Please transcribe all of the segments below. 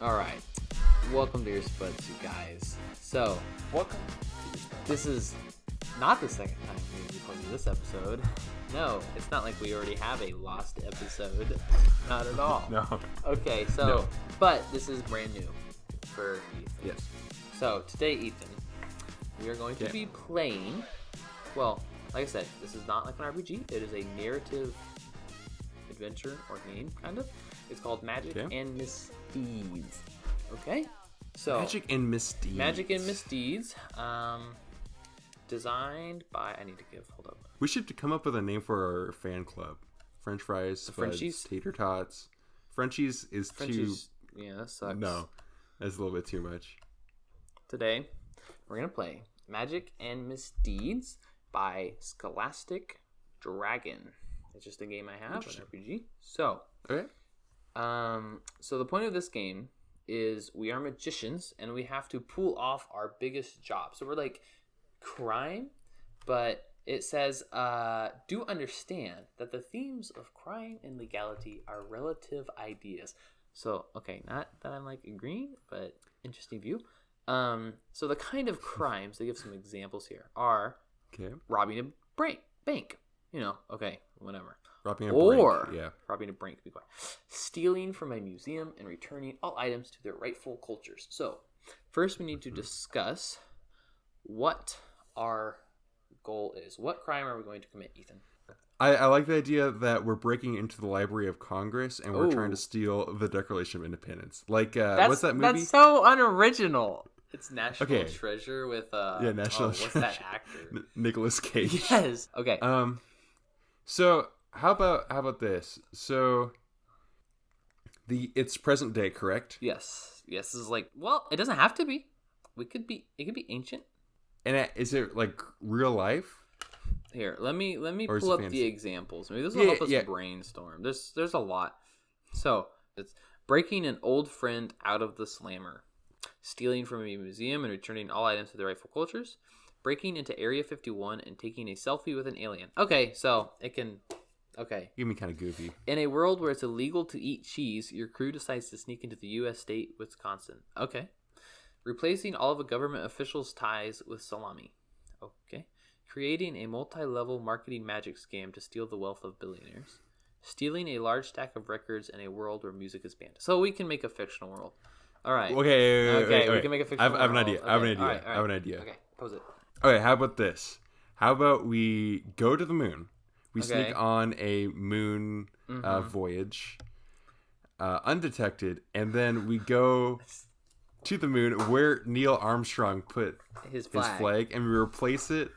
All right. Welcome to your spuds, you guys. So, Welcome. this is not the second time we recorded this episode. No, it's not like we already have a lost episode. Not at all. No. Okay, so, No. but this is brand new for Ethan. Yes. So, today, Ethan, we are going to Yeah. be playing, well, like I said, this is not like an RPG. It is a narrative adventure or game, kind of. It's called Magic and Misdeeds. Okay? So, Magic and Misdeeds. Magic and Misdeeds. Designed by, hold up. We should come up with a name for our fan club. French fries, spuds, Frenchies? tater tots. Frenchies is Frenchies, yeah, that sucks. too... No, that's a little bit too much. Today, we're going to play Magic and Misdeeds by Scholastic Dragon. It's just a game I have, an RPG. So, Okay. so the point of this game is we are magicians and we have to pull off our biggest job. So we're like crime, but it says, do understand that the themes of crime and legality are relative ideas. So, okay, not that I'm like agreeing, but interesting view. So the kind of crimes, they give some examples here, are robbing a bank. You know, okay, whatever. Robbing a bank, yeah. Robbing a bank, be quiet. Stealing from a museum and returning all items to their rightful cultures. So, first we need to discuss what our goal is. What crime are we going to commit, Ethan? I like the idea that we're breaking into the Library of Congress and we're trying to steal the Declaration of Independence. Like, what's that movie? That's so unoriginal. It's National Treasure with National Treasure. What's that actor? Nicolas Cage. Yes. Okay. So how about this? So it's present day, correct? Yes. This is like, well, it doesn't have to be. It could be ancient. And is it like real life? Here, let me Or pull up the examples. Maybe this will help us brainstorm. There's a lot. So it's breaking an old friend out of the slammer, stealing from a museum and returning all items to their rightful cultures, breaking into Area 51 and taking a selfie with an alien. Okay, so it can. Okay. Give me kind of goofy. In a world where it's illegal to eat cheese, your crew decides to sneak into the U.S. state Wisconsin. Okay. Replacing all of a government official's ties with salami. Okay. Creating a multi-level marketing magic scam to steal the wealth of billionaires. Stealing a large stack of records in a world where music is banned. So we can make a fictional world. All right. Okay. We can make a fictional world. I have an idea. Okay. I have an idea. All right. I have an idea. Okay, pose it. Okay, how about this? How about we go to the moon? We sneak on a moon voyage, undetected, and then we go to the moon where Neil Armstrong put his flag, and we replace it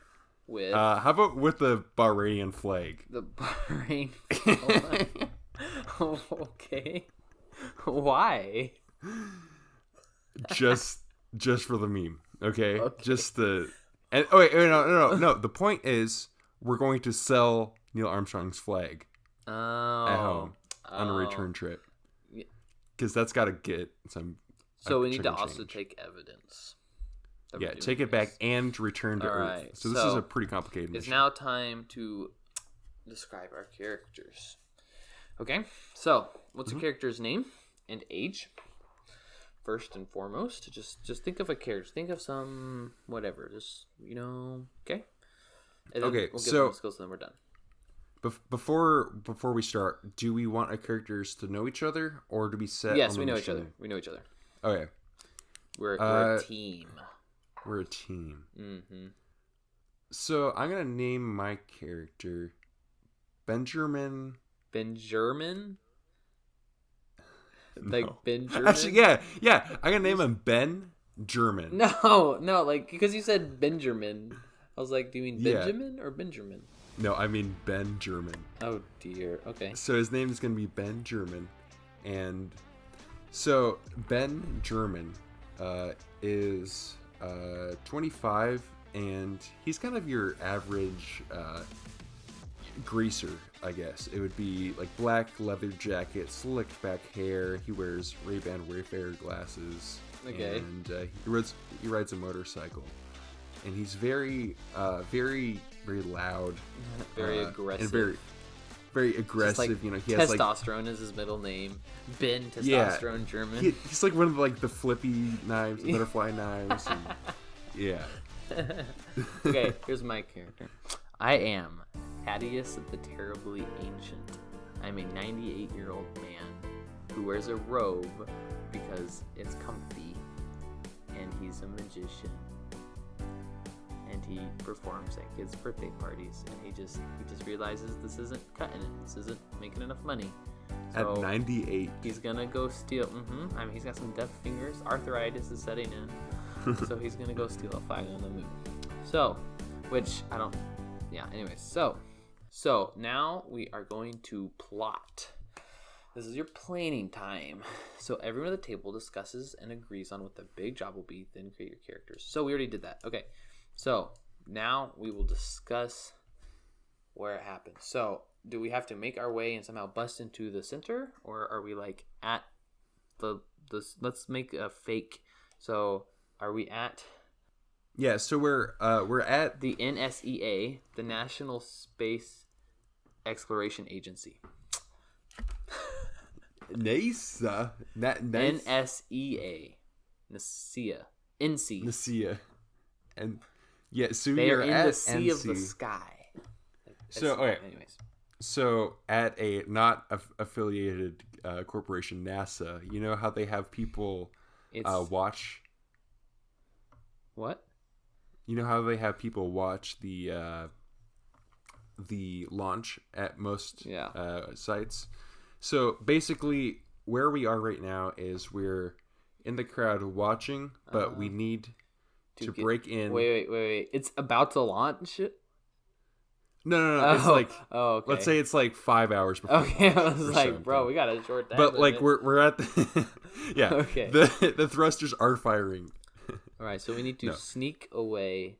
with how about with the Bahrainian flag? The Bahrain flag. Okay. Why? Just for the meme, okay? Just the and no. The point is we're going to sell Neil Armstrong's flag at home on a return trip because that's got to get some. So we need to also take evidence. Yeah, take it back and return to Earth. Right. So this is a pretty complicated mission. It's now time to describe our characters. Okay, so what's a character's name and age? First and foremost, just think of a character. Think of some whatever. Just okay. And then we'll get some skills, and then we're done. Before we start, do we want our characters to know each other, or do we set? Yes, we know each other. We know each other. Okay, we're a team. We're a team. Mm-hmm. So I'm gonna name my character Benjamin. Benjamin? Like No. Benjamin? Actually, yeah. I'm gonna name him Ben German. No, like because you said Benjamin, I was like, do you mean Benjamin or Benjamin? No, I mean Ben German. Oh dear. Okay. So his name is gonna be Ben German, and so Ben German is 25, and he's kind of your average greaser, I guess. It would be like black leather jacket, slicked back hair. He wears Ray-Ban Wayfarer glasses. Okay. And he rides a motorcycle, and he's very loud, very aggressive, and very very aggressive. Like, you know, he has like testosterone is his middle name. Ben Testosterone German. He's like one of like the flippy knives, butterfly knives. And, yeah. Okay, here's my character. I am Thaddeus the Terribly Ancient. I'm a 98-year-old man who wears a robe because it's comfy, and he's a magician. And he performs at kids' birthday parties, and he just realizes this isn't cutting it. This isn't making enough money. So at 98, he's gonna go steal. I mean, he's got some deft fingers. Arthritis is setting in, so he's gonna go steal a flag on the moon. So, which I don't. Yeah. Anyways, so now we are going to plot. This is your planning time. So everyone at the table discusses and agrees on what the big job will be, then create your characters. So we already did that. Okay. So now we will discuss where it happens. So do we have to make our way and somehow bust into the center, or are we like at the let's make a fake. So are we at? Yeah. So we're at the NSEA, the National Space Exploration Agency. NASA. NSEA. NSEA. And yeah, so they are you're in at the sea NC. of the sky. So okay. Anyways, so at a not affiliated corporation, NASA, you know how they have people watch. What? You know how they have people watch the launch at most sites. So basically, where we are right now is we're in the crowd watching, but we need to break in. Wait! It's about to launch. No. It's like, okay. Let's say it's like 5 hours before. Okay, I was like, bro, we gotta short that. But like we're at the yeah. Okay. The thrusters are firing. All right, so we need to sneak away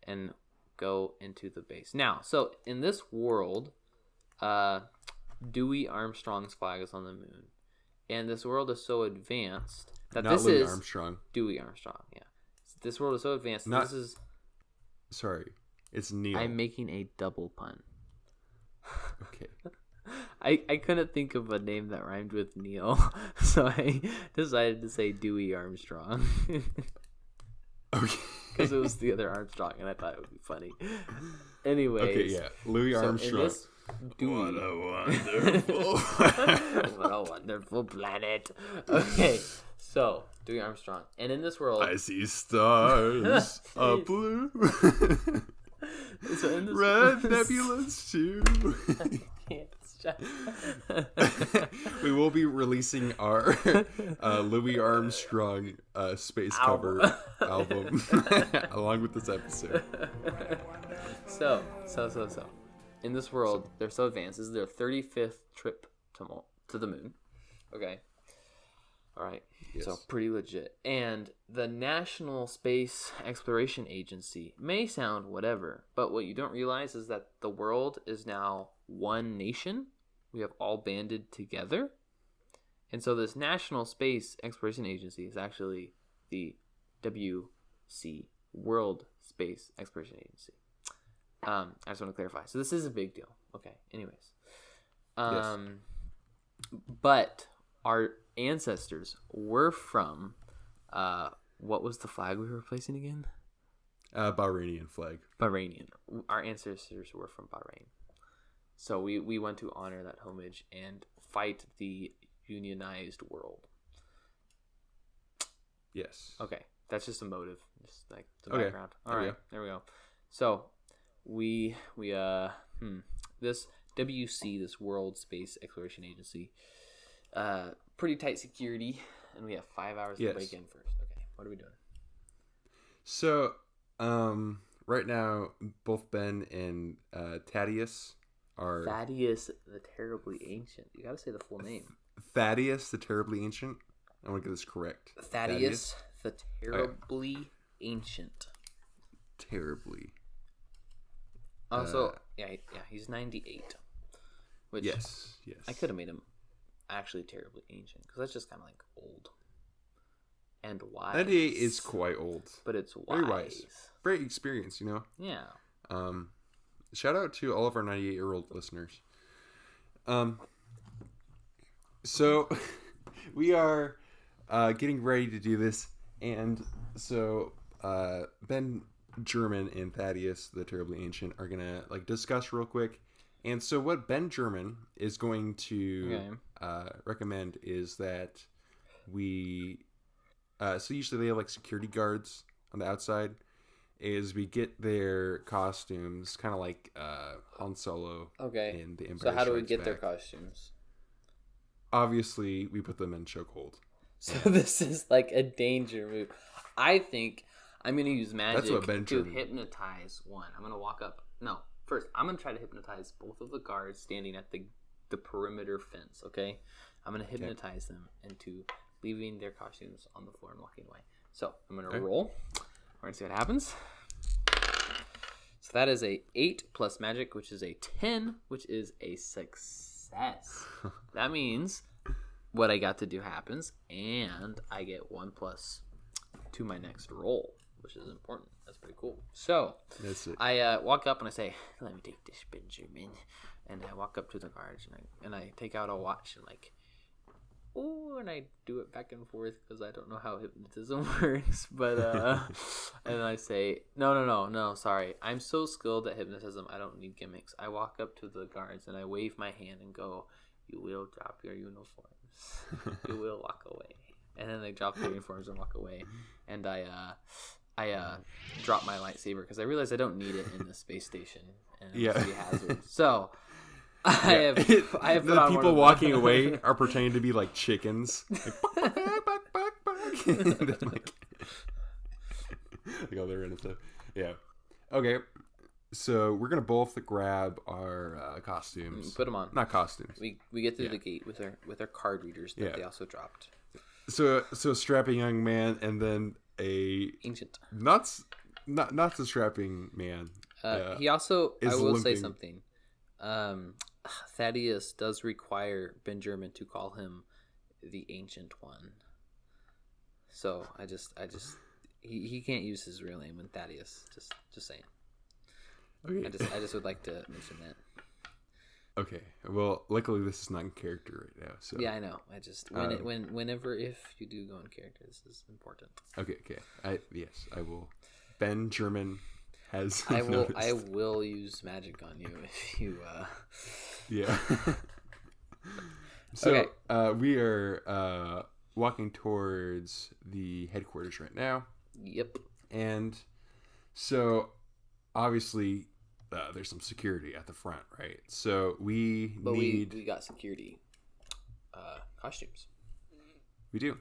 and go into the base. Now, so in this world, Dewy Armstrong's flag is on the moon, and this world is so advanced that Not this Louis is Armstrong. Dewy Armstrong. Yeah, this world is so advanced. Not, this is. Sorry, it's Neil. I'm making a double pun. Okay. I couldn't think of a name that rhymed with Neil, so I decided to say Dewy Armstrong. Okay. Because it was the other Armstrong, and I thought it would be funny. Anyways. Okay, yeah. Louis Armstrong. Dewy. What a wonderful... What a wonderful planet. Okay, so, Dewy Armstrong. And in this world... I see stars are blue. So in this Red nebulas too. We will be releasing our Louis Armstrong space cover album along with this episode. So. In this world, they're so advanced. This is their 35th trip to the moon. Okay. All right. Yes. So pretty legit. And the National Space Exploration Agency may sound whatever, but what you don't realize is that the world is now one nation. We have all banded together. And so this National Space Exploration Agency is actually the WC, World Space Exploration Agency. I just want to clarify. So this is a big deal. Okay. Anyways. Yes. But our ancestors were from what was the flag we were replacing again? Bahrainian flag. Bahrainian. Our ancestors were from Bahrain. So we want to honor that homage and fight the unionized world. Yes. Okay. That's just a motive. Just like the okay. background. All right. There we go. So we this WC, this World Space Exploration Agency, pretty tight security, and we have 5 hours to break in first. Okay, what are we doing? So, right now, both Ben and Thaddeus are... Thaddeus the Terribly Ancient. You gotta say the full name. Thaddeus the Terribly Ancient? I want to get this correct. Thaddeus the Terribly Ancient. Terribly. Also, he's 98. Which yes. I could have made him actually terribly ancient, because that's just kind of like old and wise. 98 is quite old, but it's wise. Very wise, very experienced. You know. Yeah. Shout out to all of our 98-year-old listeners. So we are getting ready to do this, and so Ben German and Thaddeus, the Terribly Ancient, are gonna like discuss real quick. And so what Ben German is going to recommend is that we so usually they have like security guards on the outside, is we get their costumes kind of like Han Solo in the Empire So how do we Strikes get their Back. costumes? Obviously we put them in chokehold. So this is like a danger move. I think I'm going to use magic to hypnotize one. I'm going to walk up. No, first I'm going to try to hypnotize both of the guards standing at the perimeter fence, okay? I'm going to hypnotize them into leaving their costumes on the floor and walking away. So I'm going to roll. We're going to see what happens. So that is a 8 plus magic, which is a 10, which is a success. That means what I got to do happens, and I get 1 plus to my next roll, which is important. That's pretty cool. So I walk up and I say, "Let me take this, Benjamin." And I walk up to the guards and I take out a watch and like, and I do it back and forth because I don't know how hypnotism works. But and I say, no, sorry, I'm so skilled at hypnotism, I don't need gimmicks. I walk up to the guards and I wave my hand and go, "You will drop your uniforms. You will walk away." And then they drop their uniforms and walk away. And I drop my lightsaber because I realize I don't need it in the space station and it's a hazard. So I have the people walking away are pretending to be like chickens. Like, like all their random stuff. Yeah. Okay. So we're gonna both grab our costumes. Put them on. Not costumes. We get through the gate with our card readers that they also dropped. So strapping young man, and then a ancient not the strapping man. He also, I will limping. say something. Thaddeus does require Benjamin to call him the Ancient One. So I just he can't use his real name in Thaddeus. Just saying. Okay. I just would like to mention that. Okay. Well, luckily this is not in character right now. So yeah, I know. I just whenever if you do go in character, this is important. Okay. I will. Ben German has. I will use magic on you if you. Yeah. So we are walking towards the headquarters right now. Yep. And so obviously there's some security at the front, right? So we got security costumes. We do.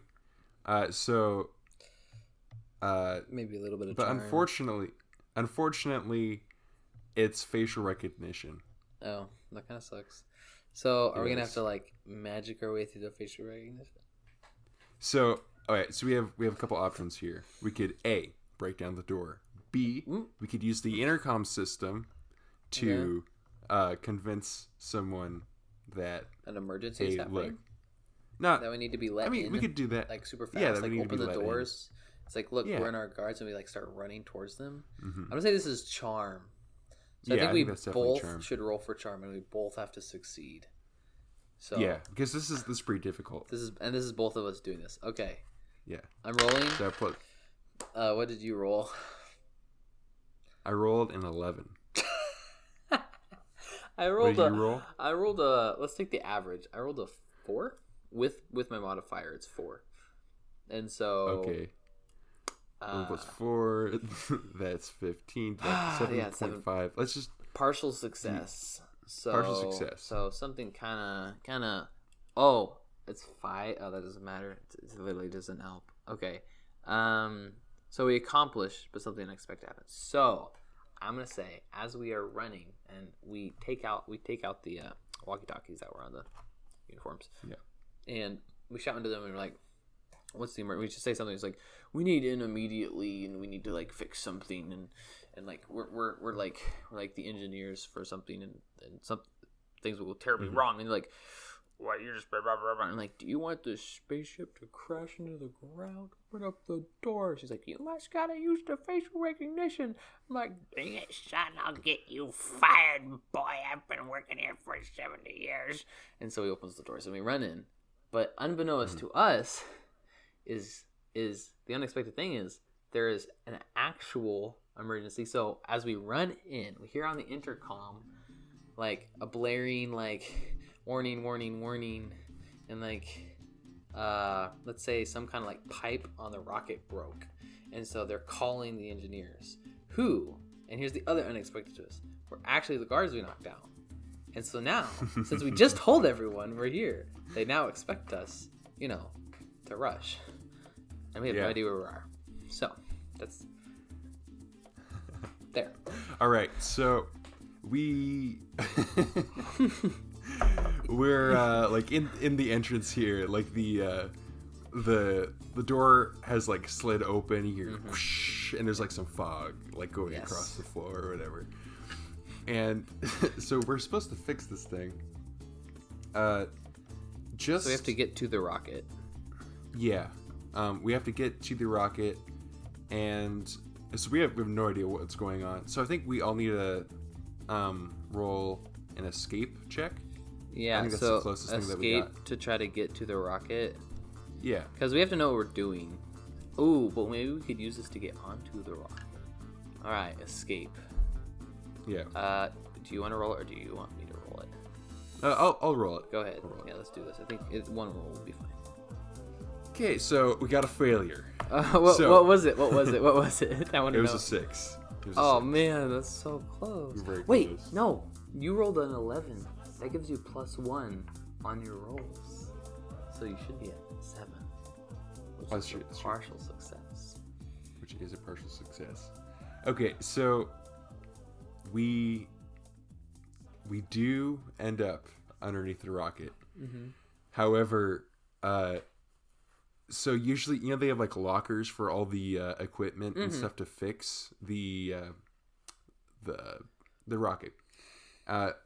Maybe a little bit of but charm. unfortunately it's facial recognition. Oh, that kind of sucks. So are we gonna have to like magic our way through the facial recognition? So we have a couple options here. We could A, break down the door. B, we could use the intercom system to convince someone that an emergency is happening. Not that we need to be let in. I mean, we could do that like super fast. Yeah, like open the doors. It's like, look, we're in our guards, and we like start running towards them. Mm-hmm. I'm gonna say this is charm. So I think we both should roll for charm, and we both have to succeed. So yeah, because this is pretty difficult. This is both of us doing this. Okay. Yeah. I'm rolling. So I put. What did you roll? I rolled an 11. I rolled what did you roll? I rolled a. Let's take the average. I rolled a 4 with my modifier. It's 4, and so okay. 1 plus 4. That's 15. That's 7.5. Let's just partial success. So partial success. So something kind of. Oh, it's 5. Oh, that doesn't matter. It literally doesn't help. Okay. So we accomplished, but something unexpected happened. So I'm gonna say, as we are running and we take out the walkie-talkies that were on the uniforms. Yeah. And we shout into them and we're like, "What's the emergency?" We just say something. It's like, "We need in immediately, and we need to like fix something." And like we're like the engineers for something, and some things will go terribly wrong. And like, what, you just blah, blah, blah, blah. I'm like, do you want this spaceship to crash into the ground? Open up the door. She's like, you must gotta use the facial recognition. I'm like, dang it, son, I'll get you fired, boy. I've been working here for 70 years. And so he opens the door, so we run in. But unbeknownst to us is the unexpected thing is there is an actual emergency. So as we run in, we hear on the intercom like a blaring like warning, warning, warning, and like let's say some kind of like pipe on the rocket broke, and so they're calling the engineers who, and here's the other unexpected twist, were actually the guards we knocked down. And so now, since we just told everyone we're here, they now expect us, to rush, and we have no idea where we are. So that's there. All right, so we're like in the entrance here, like the door has like slid open. You hear whoosh, and there's like some fog like going across the floor or whatever. And so we're supposed to fix this thing. So we have to get to the rocket. Yeah, we have to get to the rocket, and so we have no idea what's going on. So I think we all need to roll an escape check. Yeah, I think that's so the closest thing that we got. Escape to try to get to the rocket. Yeah, because we have to know what we're doing. Ooh, but maybe we could use this to get onto the rocket. All right, escape. Yeah. Do you want to roll it, or do you want me to roll it? I'll roll it. Go ahead. Yeah, let's do this. I think one roll will be fine. Okay, so we got a failure. What was it? What was it? What was it? I want to know. It was a 6. Man, that's so close. Wait, close. No. You rolled an 11. That gives you +1 on your rolls. So you should be at 7. Which is a partial success. Which is a partial success. Okay, so we do end up underneath the rocket. Mm-hmm. However, so usually, they have like lockers for all the equipment and stuff to fix the rocket.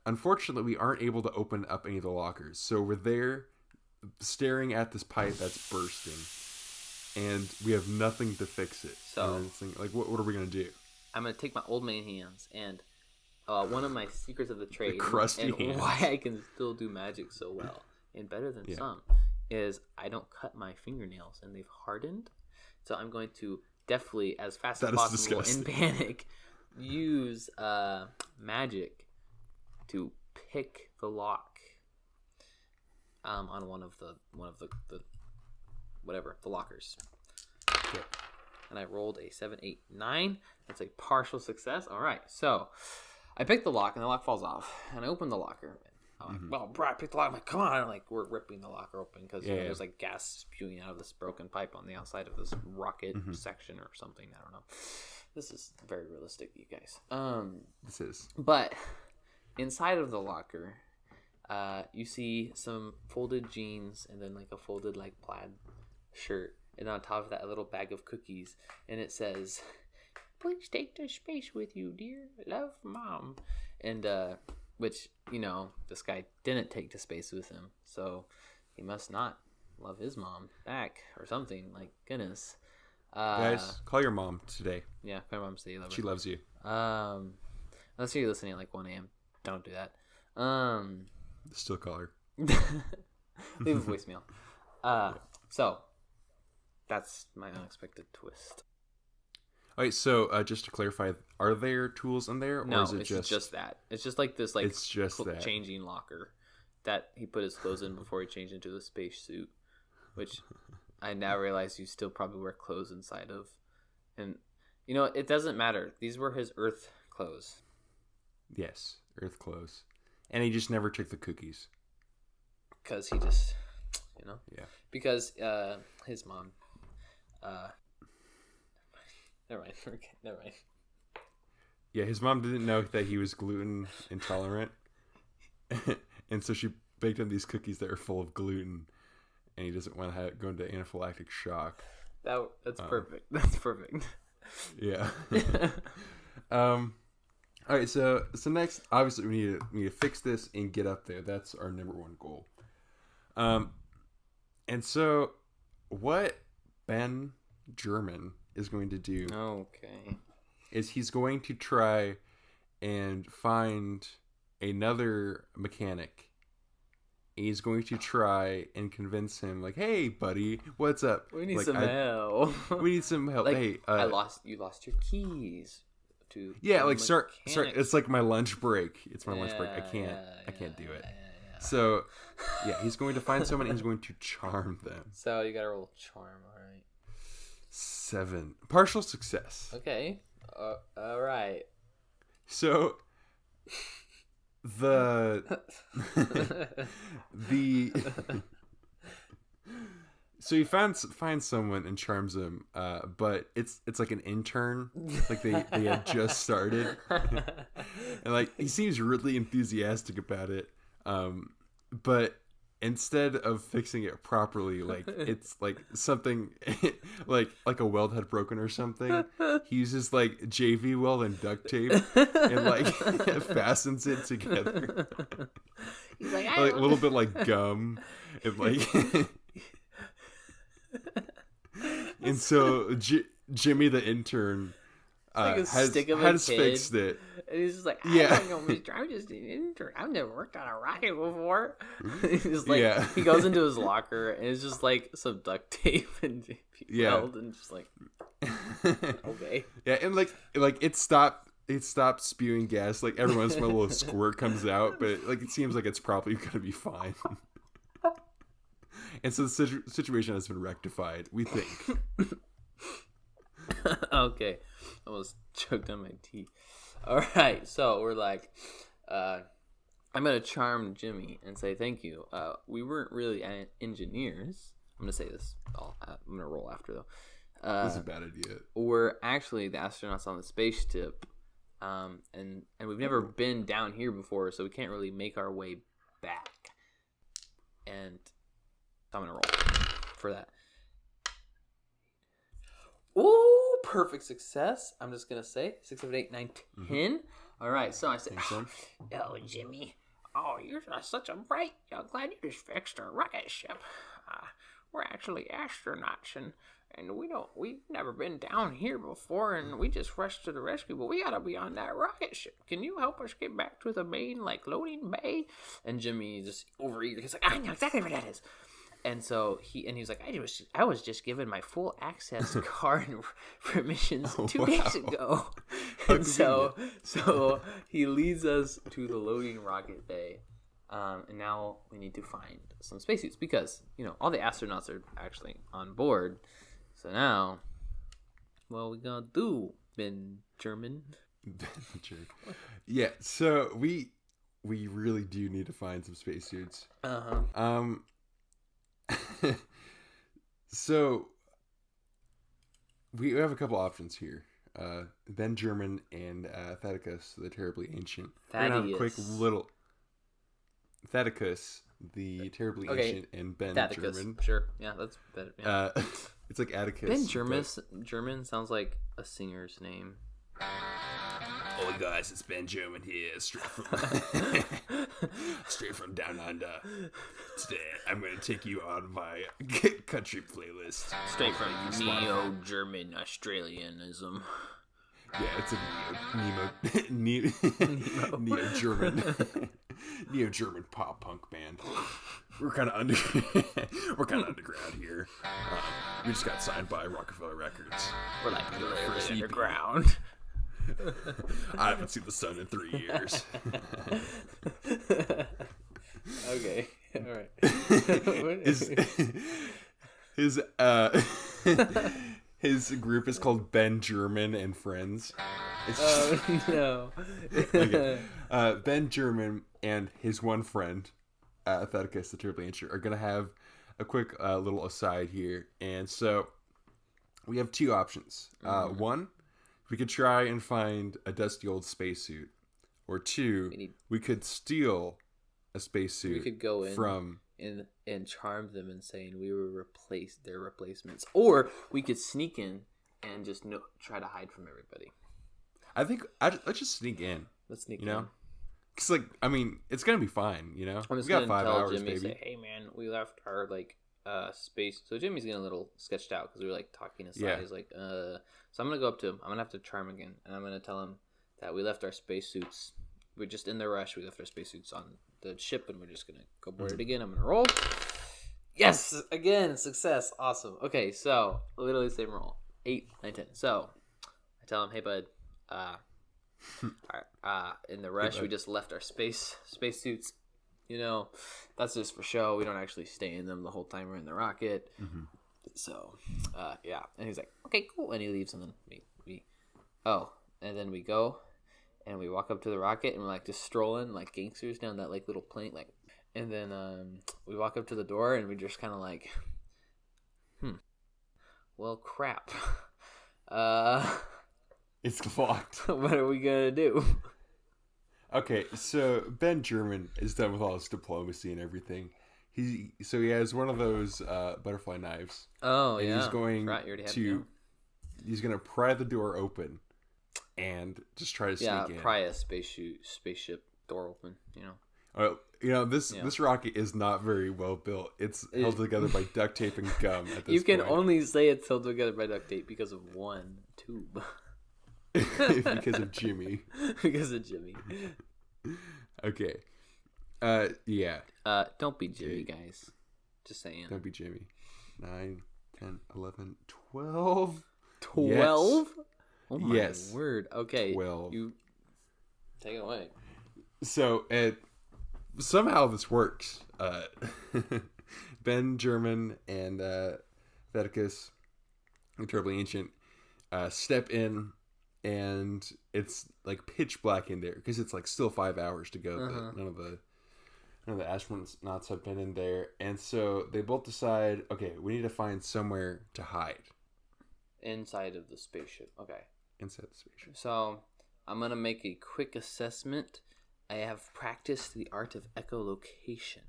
Unfortunately, we aren't able to open up any of the lockers. So we're there staring at this pipe that's bursting, and we have nothing to fix it. So, like, what are we gonna do? I'm gonna take my old man hands, and one of my secrets of the trade, the crusty hands. Why I can still do magic so well and better than some, is I don't cut my fingernails, and they've hardened. So I'm going to deftly, as fast as possible, in panic, use magic to pick the lock on one of the lockers. Okay. And I rolled a 7, 8, 9. That's a partial success. All right, so I picked the lock, and the lock falls off, and I open the locker. I'm like, well, bro, I picked the lock. I'm like, come on. Like, we're ripping the locker open because there's like gas spewing out of this broken pipe on the outside of this rocket section or something. I don't know. This is very realistic, you guys. This is. But inside of the locker, you see some folded jeans and then like a folded like plaid shirt. And on top of that, a little bag of cookies. And it says, please take to space with you, dear. Love, Mom. And, which, this guy didn't take to space with him. So he must not love his mom back or something. Like, goodness. Guys, call your mom today. Yeah, call your mom today. She loves you. Unless you're listening at like 1 a.m. Don't do that. Still call her. Leave a voicemail. So that's my unexpected twist. All right, so just to clarify, are there tools in there, or no, is it just that? It's just like this, like it's just that changing locker that he put his clothes in before he changed into the space suit, which I now realize you still probably wear clothes inside of, and it doesn't matter. These were his Earth clothes. Yes, Earth clothes, and he just never took the cookies because he just, yeah, because his mom. Never mind. Yeah, his mom didn't know that he was gluten intolerant, and so she baked him these cookies that are full of gluten, and he doesn't want to go into anaphylactic shock. That's perfect. That's perfect. Yeah. All right. So next, obviously, we need to fix this and get up there. That's our number one goal. And so what Ben German is going to do is he's going to try and find another mechanic. He's going to try and convince him, like, "Hey, buddy, what's up? We need some help. We need some help. Like, hey, you lost your keys to start. It's like my lunch break. It's my lunch break. I can't do it. Yeah. So, he's going to find someone and he's going to charm them. So you gotta roll charm, all right. 7 partial success. Okay, all right. So the so he finds someone and charms him, but it's like an intern, like they had just started, and like he seems really enthusiastic about it, but instead of fixing it properly, like it's like something like a weld had broken or something, he uses like JV weld and duct tape and like fastens it together. He's like a little bit like gum and like and so Jimmy the intern has fixed it. And he's just like, I don't know, mister, I'm just an intern. I've never worked on a rocket before. He's like, he goes into his locker and it's just like some duct tape and weld and just like, okay. Yeah, and like it stopped spewing gas. Like every once in a while, a little squirt comes out, but like it seems like it's probably gonna be fine. And so the situation has been rectified, we think. Okay, I almost choked on my tea. All right, so we're like, I'm gonna charm Jimmy and say thank you. We weren't really engineers. I'm gonna say this. I'm gonna roll after though. That's a bad idea. We're actually the astronauts on the spaceship, and we've never been down here before, so we can't really make our way back. And I'm gonna roll for that. Ooh, perfect success. I'm just gonna say 6, 7, 8, 9, 10. All right, so I said, "Oh, Jimmy, you're such a bright. I'm glad you just fixed our rocket ship. We're actually astronauts, and we've never been down here before, and we just rushed to the rescue. But we gotta be on that rocket ship. Can you help us get back to the main loading bay?" And Jimmy just overeager. He's like, "I know exactly where that is." And so he's like, I was just given my full access card and permissions 2 days ago. And so he leads us to the loading rocket bay. And now we need to find some spacesuits because, all the astronauts are actually on board. So now, what we gonna do, Ben German? Yeah, so we really do need to find some spacesuits. So we have a couple options here. Ben German and Thaddeus, the terribly ancient. We're gonna have a quick little Thaddeus, the terribly ancient, and Ben Thaddeus. German. Sure, yeah, that's better. Yeah. It's like Atticus. Ben German sounds like a singer's name. Oh guys, it's Ben German here, straight from down under. Today, I'm going to take you on my country playlist. Straight from Neo-German Australianism. Yeah, it's a Neo-German pop punk band. We're kind of underground here. We just got signed by Rockefeller Records. We're like really underground. I haven't seen the sun in 3 years. Okay, all right. His group is called Ben German and Friends. No. Okay. Ben German and his one friend, Thaddeus the terribly ancient, are gonna have a quick little aside here, and so we have 2 options. One, we could try and find a dusty old spacesuit, or 2, we could steal a spacesuit. We could go in from and charm them and saying we were their replacements, or we could sneak in and just try to hide from everybody. I think let's just sneak in. Let's sneak in. Because, it's gonna be fine, I'm just we got 5 tell hours, Jimmy, baby. say, hey man, we left our like space. So Jimmy's getting a little sketched out because we were like talking aside. Yeah. He's like, so I'm gonna go up to him. I'm gonna have to charm again, and I'm gonna tell him that we left our spacesuits. We're just in the rush. We left our spacesuits on the ship, and we're just gonna go board it again. I'm gonna roll. Yes, again, success, awesome. Okay, so literally the same roll, 8, 9, 10. So I tell him, hey bud, in the rush, we just left our spacesuits. You know, that's just for show. We don't actually stay in them the whole time we're in the rocket. Mm-hmm. So, yeah. And he's like, okay, cool. And he leaves, and then and then we go, and we walk up to the rocket, and we're like just strolling like gangsters down that like little plane, like, and then we walk up to the door, and we just kind of like, well, crap. It's locked. What are we gonna do? Okay, so Ben German is done with all his diplomacy and everything. He has one of those butterfly knives. Oh, and yeah. He's going to pry the door open and just try to sneak in. Yeah, pry a spaceship door open. This rocket is not very well built. It's held together by duct tape and gum. At this you can point. only say it's held together by duct tape because of one tube. Because of Jimmy. Because of Jimmy. Okay. Yeah. Don't be Jimmy, guys. Just saying. Don't be Jimmy. 9, 10, 11, 12. 12? Yes. Oh my word. Okay. 12. You take it away. So, somehow this works. Ben German and Veticus, incredibly ancient, step in. And it's like pitch black in there because it's like still 5 hours to go. But none of the astronauts have been in there, and so they both decide, okay, we need to find somewhere to hide inside of the spaceship. Okay, inside the spaceship. So I'm gonna make a quick assessment. I have practiced the art of echolocation,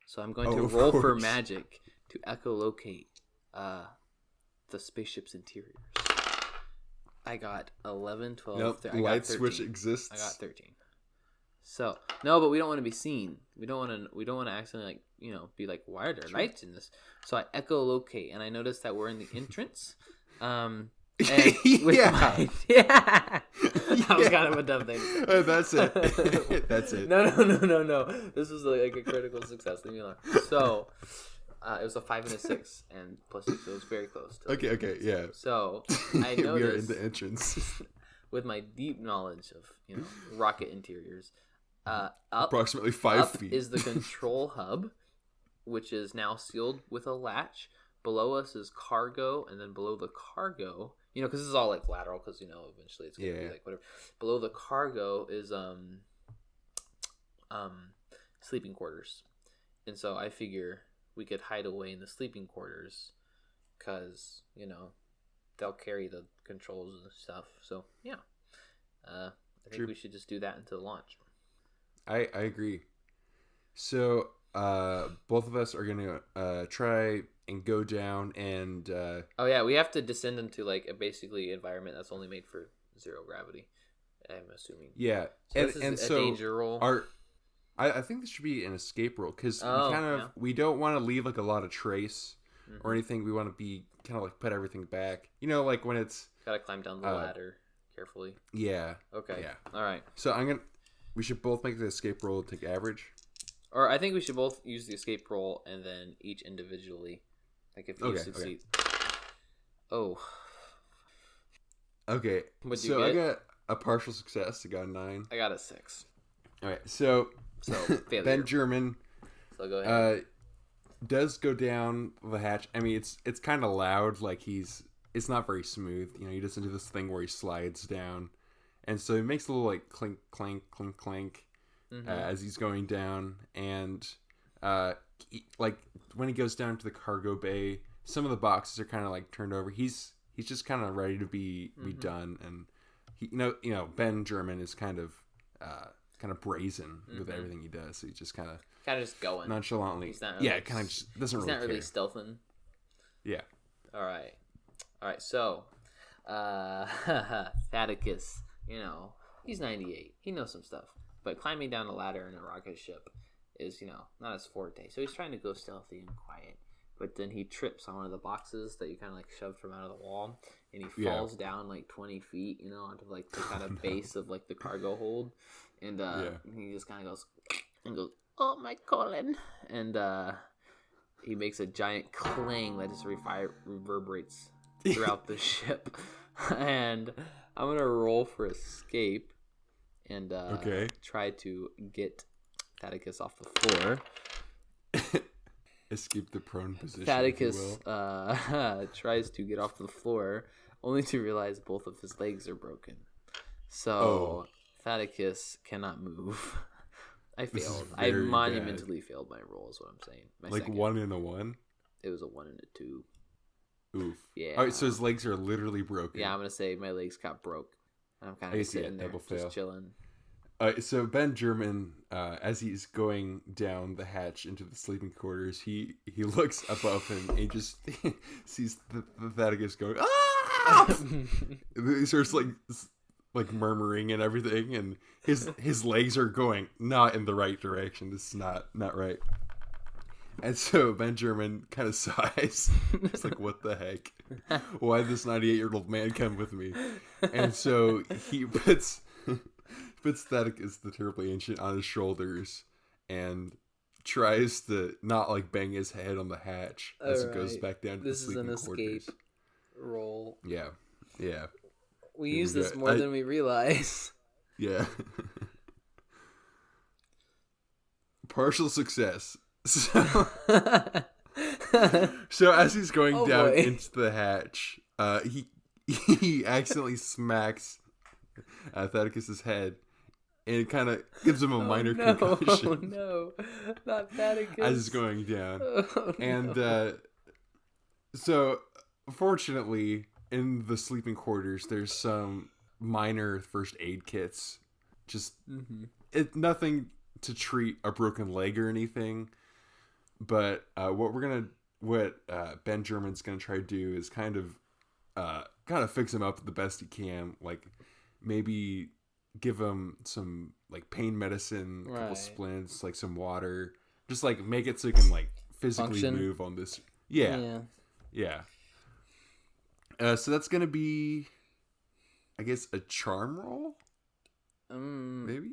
so I'm going to roll for magic to echolocate the spaceship's interiors. I got 11, 12, nope, 13. Light switch exists. I got 13. So no, but we don't want to be seen. We don't want to accidentally be like, why are there lights in this? So I echolocate, and I noticed that we're in the entrance. And that was kind of a dumb thing. That's it. That's it. No. This was like a critical success. Leave me alone. So. It was a 5 and a 6, and plus 6, so it was very close. Okay, yeah. So I noticed we are in the entrance with my deep knowledge of rocket interiors. Approximately 5 feet is the control hub, which is now sealed with a latch. Below us is cargo, and then below the cargo, because this is all like lateral, because eventually it's gonna be like whatever. Below the cargo is sleeping quarters, and so I figure we could hide away in the sleeping quarters because, they'll carry the controls and stuff. So, yeah. I think we should just do that until launch. I agree. So, both of us are going to try and go down and... we have to descend into, like, a basically environment that's only made for zero gravity, I'm assuming. Yeah. So this is a danger roll. I think this should be an escape roll because we don't want to leave like a lot of trace or anything. We want to be kind of like put everything back. Like when it's gotta climb down the ladder carefully. Yeah. Okay. Yeah. All right. So we should both make the escape roll and take average. Or I think we should both use the escape roll and then each individually. Like if you succeed. Okay. Oh. Okay. What'd you get? I got a partial success. I got a 9. I got a 6. All right. So Ben German so go ahead. Does go down the hatch. I mean, it's kind of loud. Like it's not very smooth. He doesn't do this thing where he slides down, and so he makes a little like clink, clank, clink, clank as he's going down. And like when he goes down to the cargo bay, some of the boxes are kind of like turned over. He's just kind of ready to be done. And he, Ben German is kind of brazen with everything he does. So he's just kind of just going nonchalantly. Really, kind of just doesn't really care. He's not really stealthing. Yeah. All right. So, Atticus, he's 98. He knows some stuff. But climbing down a ladder in a rocket ship is, not his forte. So he's trying to go stealthy and quiet. But then he trips on one of the boxes that you kind of like shoved from out of the wall, and he falls down like 20 feet, onto like the kind of base of like the cargo hold, and he just kind of goes, "Oh my colon," and he makes a giant clang that just reverberates throughout the ship, and I'm gonna roll for escape, and try to get Thaddeus off the floor. Escape the prone position. Thaddeus tries to get off the floor, only to realize both of his legs are broken. So Thaddeus cannot move. I failed. I monumentally failed my roll, is what I'm saying. Like second. 1 and a 1? It was a 1 and a 2. Oof. Yeah. All right, so his legs are literally broken. Yeah, I'm going to say my legs got broke. I'm kind of sitting there just chilling. So Benjamin, as he's going down the hatch into the sleeping quarters, he looks above him and he just sees the Thaddeus going, "Ah!" He starts like murmuring and everything, and his legs are going not in the right direction. This is not right. And so Benjamin kind of sighs. It's like, what the heck? Why did this 98-year-old man come with me? And so he puts Thaddeus, the terribly ancient, on his shoulders and tries to not like bang his head on the hatch as it goes back down to the sleeping quarters. This is an escape roll. Yeah. We use this more than we realize. Yeah. Partial success. So as he's going down into the hatch, he accidentally smacks Thaddeus' head, and it kind of gives him a minor concussion. Oh no, not Thaddeus. As he's going down. And so fortunately, in the sleeping quarters, there's some minor first aid kits. Just nothing to treat a broken leg or anything. But what Benjamin's gonna try to do is kind of fix him up the best he can. Like maybe give him some like pain medicine, a couple splints, like some water. Just like make it so he can like physically move on this. Yeah. So that's gonna be, I guess, a charm roll. Maybe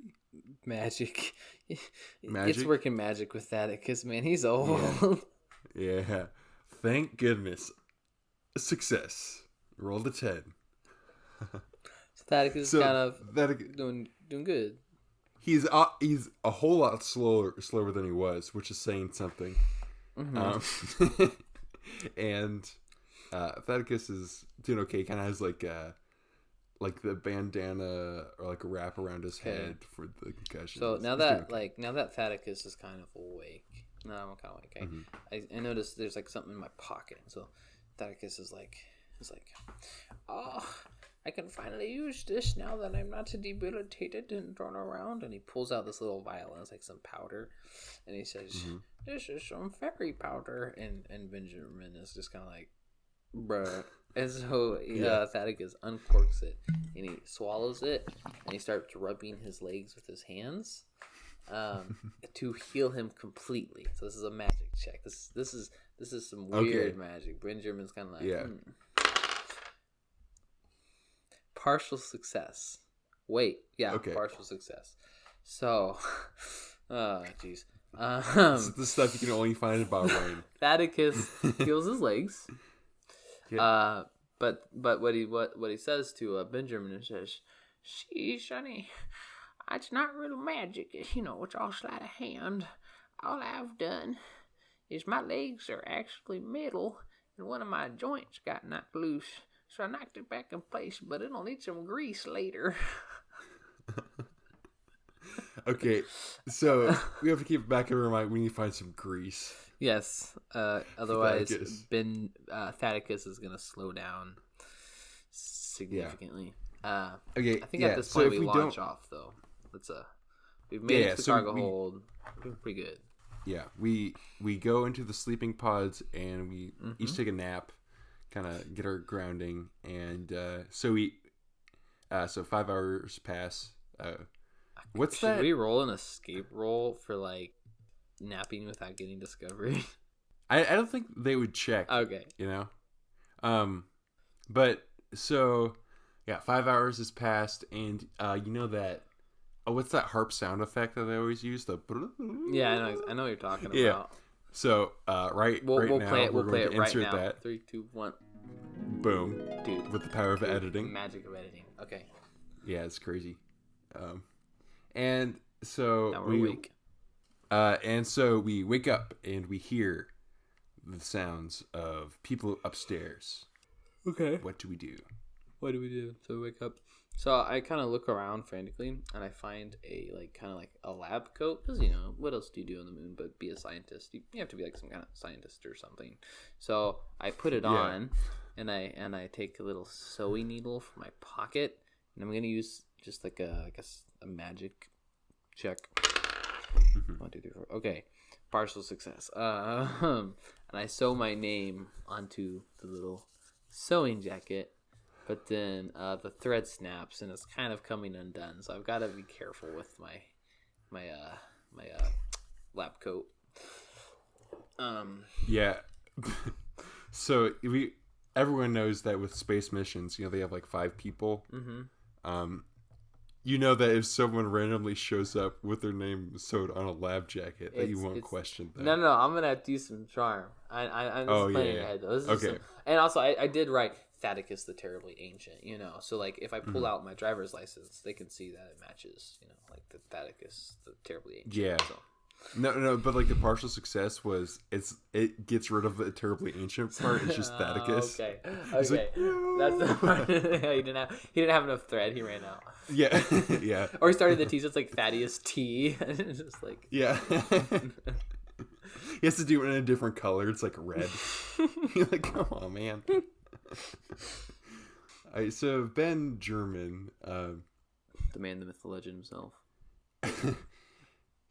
magic. It's working magic with Thaddeus, man. He's old. Yeah. Thank goodness. Success. Rolled a 10. So Thaddeus is kind of doing good. He's a whole lot slower than he was, which is saying something. And Thaddeus is doing okay. Kind of has like the bandana or like a wrap around his head for the concussion. So now that Thaddeus is kind of awake, no, I'm kind of like, okay. I noticed there's like something in my pocket. So Thaddeus is like, oh, I can finally use this now that I'm not debilitated and thrown around. And he pulls out this little vial and it's like some powder, and he says, "This is some fairy powder." And Benjamin is just kind of like, bruh. And so Thaddeus uncorks it and he swallows it and he starts rubbing his legs with his hands to heal him completely. So this is a magic check. This is some weird magic. Benjamin's kind of like, partial success. Partial success. So, jeez. This is the stuff you can only find about Wayne. Thaddeus heals his legs. Yeah. But what he says to Benjamin is says, "See, sonny, it's not real magic. It's all sleight of hand. All I've done is my legs are actually metal, and one of my joints got knocked loose, so I knocked it back in place. But it'll need some grease later." Okay, so we have to keep it back in our mind. We need to find some grease. Yes. Otherwise, Thaddeus is gonna slow down significantly. Okay. I think at this point we launch off though. We've made it to the cargo hold. We're pretty good. Yeah, we go into the sleeping pods and we each take a nap, kind of get our grounding, and so 5 hours pass. What's that? Should we roll an escape roll for like napping without getting discovered? I don't think they would check. Okay. But so yeah, 5 hours has passed, and you know that. Oh, what's that harp sound effect that they always use? The Yeah, I know what you're talking about. Yeah. So we'll now play it. We'll play it right now. That. 3, 2, 1. Boom. Dude. With the power of editing. Magic of editing. Okay. Yeah, it's crazy. And so now we're awake. And so we wake up and we hear the sounds of people upstairs. Okay. What do we do? So we wake up. So I kind of look around frantically, and I find a a lab coat, because what else do you do on the moon but be a scientist? You have to be like some kind of scientist or something. So I put it on, and I take a little sewing needle from my pocket, and I'm gonna use just like a magic check. 1, 2, 3, 4. Okay, partial success. And I sew my name onto the little sewing jacket. But then the thread snaps and it's kind of coming undone, so I've got to be careful with my lab coat. Yeah. So everyone knows that with space missions, they have like 5 people. Mm-hmm. You know that if someone randomly shows up with their name sewed on a lab jacket, that you won't question that. No, I'm gonna have to use some charm. I'm just playing ahead though. Okay. And also, I did write Thaddeus the Terribly Ancient, so like if I pull out my driver's license, they can see that it matches, like the Thaddeus the Terribly Ancient. Yeah. So. No, but like the partial success was it gets rid of the terribly ancient part. It's just Thaddeus. Okay. Like, no. That's the part. He didn't have enough thread. He ran out. Yeah, yeah. Or he started the T, so it's like Thaddeus T. It's just like yeah. He has to do it in a different color. It's like red. You're like, come on, man. All right, so Ben German, the man, the myth, the legend himself.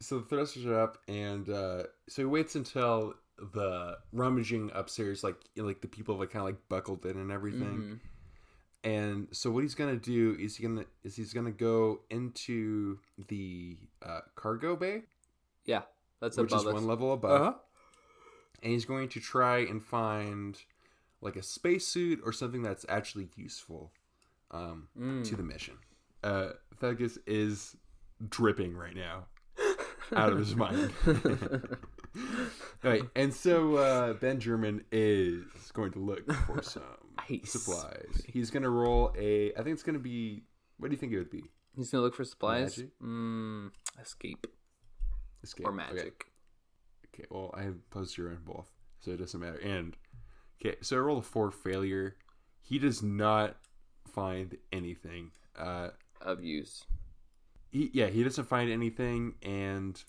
So the thrusters are up, and so he waits until the rummaging upstairs, like the people have kind of like buckled in and everything. Mm-hmm. And so what he's gonna do is he's gonna go into the cargo bay. Yeah, that's which above is one level above. Uh-huh. And he's going to try and find like a spacesuit or something that's actually useful to the mission. Thaddeus is dripping right now. Out of his mind. Right, and so Ben German is going to look for some supplies. He's going to roll I think it's going to be, what do you think it would be? He's going to look for supplies? Escape. Or magic. Okay, well, I have plus 0 in both, so it doesn't matter. And, okay, so I roll a 4 failure. He does not find anything. Of use. He doesn't find anything, and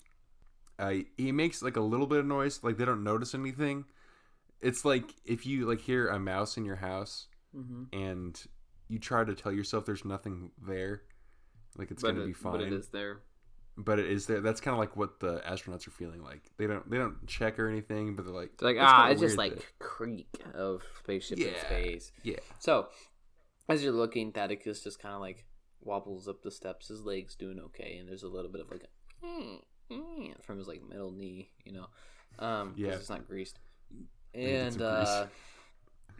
he makes like a little bit of noise, like they don't notice anything. It's like if you like hear a mouse in your house, mm-hmm. and you try to tell yourself there's nothing there, like it's gonna be fine. But it is there. But it is there. That's kind of like what the astronauts are feeling like. They don't check or anything, but they're like it's just like creak of spaceship in space. Yeah. So as you're looking, Thaddeus just kind of like wobbles up the steps, his legs doing okay, and there's a little bit of like a from his like middle knee, it's not greased, and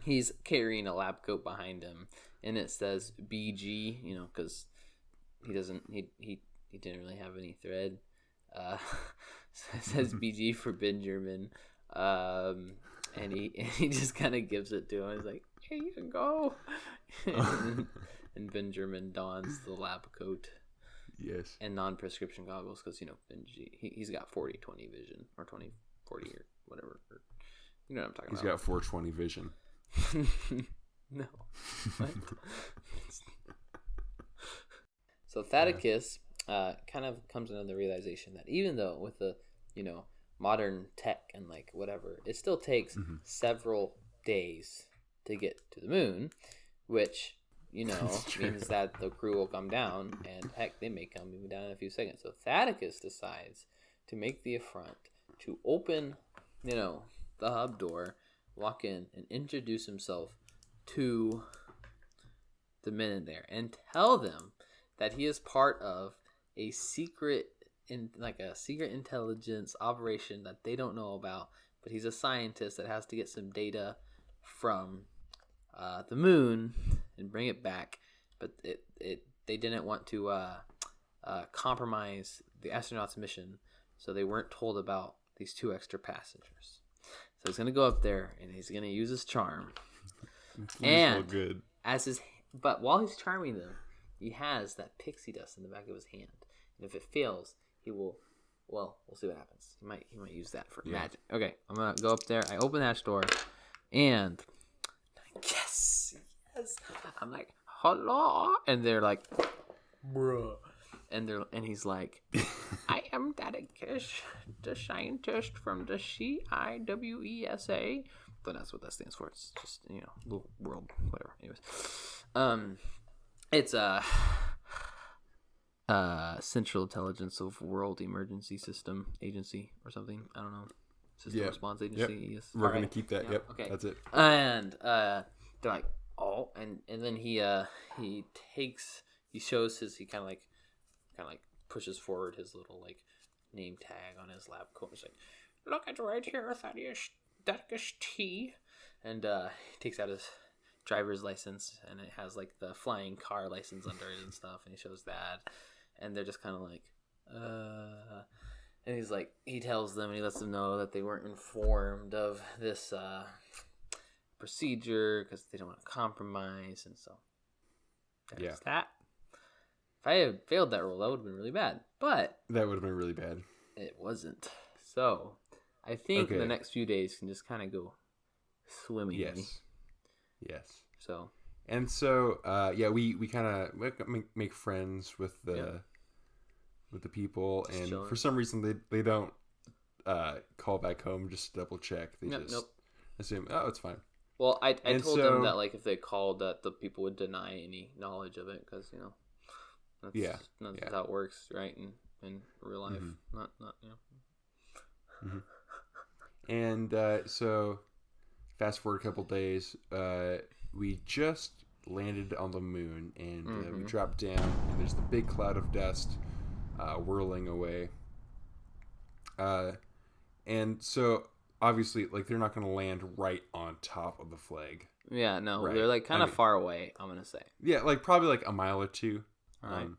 he's carrying a lab coat behind him, and it says BG, because he didn't really have any thread. So it says BG for Ben German, and he just kind of gives it to him. He's like, "Here you go." And Ben German dons the lab coat. Yes. And non-prescription goggles, because, Benji, he's got 40/20 vision, or 20/40 or whatever. Or, you know what I'm talking about. He's got 420 vision. No. What? So Thaddeus kind of comes into the realization that even though with the, modern tech and like whatever, it still takes mm-hmm. several days to get to the moon, which... means that the crew will come down, and heck, they may come even down in a few seconds. So Thaddeus decides to make the affront to open, the hub door, walk in, and introduce himself to the men in there, and tell them that he is part of a secret in like a secret intelligence operation that they don't know about, but he's a scientist that has to get some data from the moon and bring it back. But they didn't want to compromise the astronauts' mission, so they weren't told about these 2 extra passengers. So he's gonna go up there and he's gonna use his charm. And good. But while he's charming them, he has that pixie dust in the back of his hand, and if it fails, he will. Well, we'll see what happens. He might use that for magic. Okay, I'm gonna go up there. I open the hatch door, and yes, I'm like, hello, and they're like, bruh, and he's like, I am Daticus, the scientist from the CIWESA. But that's what that stands for. It's just, little world, whatever. Anyways, it's Central Intelligence of World Emergency System Agency or something. I don't know. System Response Agency. Yep. Yes. We're gonna keep that. Yep. Okay. That's it. And they're like, oh, and then he shows his, he kind of like pushes forward his little like name tag on his lab coat. He's like, look at right here, Thaddeus T. And he takes out his driver's license, and it has like the flying car license under it and stuff, and he shows that, and they're just kind of like, and he's like, he tells them and he lets them know that they weren't informed of this procedure because they don't want to compromise, and so there's that. If I had failed that role, that would have been really bad, but that would have been really bad. It wasn't. So I think the next few days can just kind of go swimmingly. Yes. So. And so, we kind of make friends with the people, and for some reason they don't call back home just to double check. They just assume, oh, it's fine. Well, I told them that like if they called, that the people would deny any knowledge of it because that's how it works, right? In real life, not. Mm-hmm. And so, fast forward a couple days, we just landed on the moon, and we dropped down, and there's the big cloud of dust whirling away. And so, obviously, like, they're not going to land right on top of the flag. Yeah, no, right. They're, like, kind of far away, I'm going to say. Yeah, like, probably, like, a mile or two. All right.